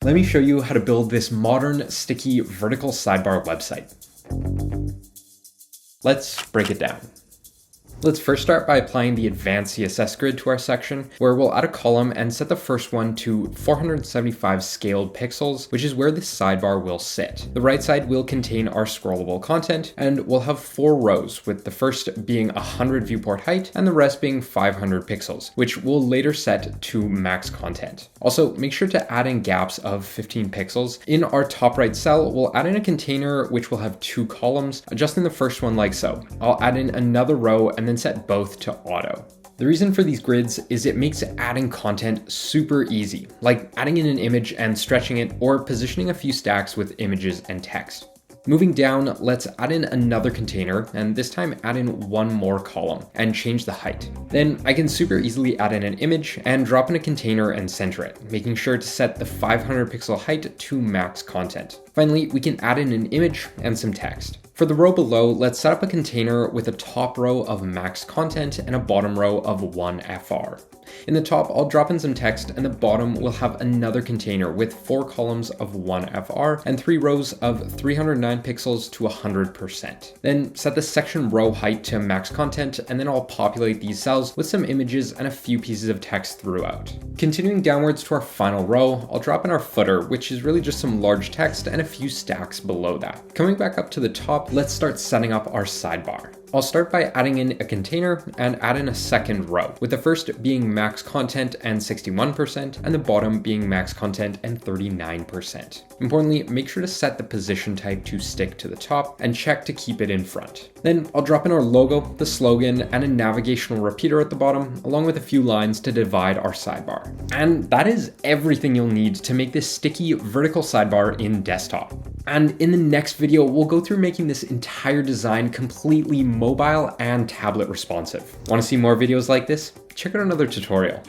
Let me show you how to build this modern, sticky, vertical sidebar website. Let's break it down. Let's first start by applying the advanced CSS grid to our section, where we'll add a column and set the first one to 475 scaled pixels, which is where the sidebar will sit. The right side will contain our scrollable content, and we'll have 4 rows, with the first being 100 viewport height and the rest being 500 pixels, which we'll later set to max content. Also, make sure to add in gaps of 15 pixels. In our top right cell, we'll add in a container which will have 2 columns, adjusting the first one like so. I'll add in another row and then set both to auto. The reason for these grids is it makes adding content super easy, like adding in an image and stretching it, or positioning a few stacks with images and text. Moving down, let's add in another container, and this time add in 1 more column and change the height. Then I can super easily add in an image and drop in a container and center it, making sure to set the 500 pixel height to max content. Finally, we can add in an image and some text. For the row below, let's set up a container with a top row of max content and a bottom row of 1 FR. In the top, I'll drop in some text, and the bottom will have another container with 4 columns of 1 FR and 3 rows of 309 pixels to 100%. Then set the section row height to max content, and then I'll populate these cells with some images and a few pieces of text throughout. Continuing downwards to our final row, I'll drop in our footer, which is really just some large text and a few stacks below that. Coming back up to the top, let's start setting up our sidebar. I'll start by adding in a container and add in a second row, with the first being max content and 61% and the bottom being max content and 39%. Importantly, make sure to set the position type to stick to the top and check to keep it in front. Then I'll drop in our logo, the slogan, and a navigational repeater at the bottom, along with a few lines to divide our sidebar. And that is everything you'll need to make this sticky vertical sidebar in desktop. And in the next video, we'll go through making this entire design completely mobile and tablet responsive. Want to see more videos like this? Check out another tutorial.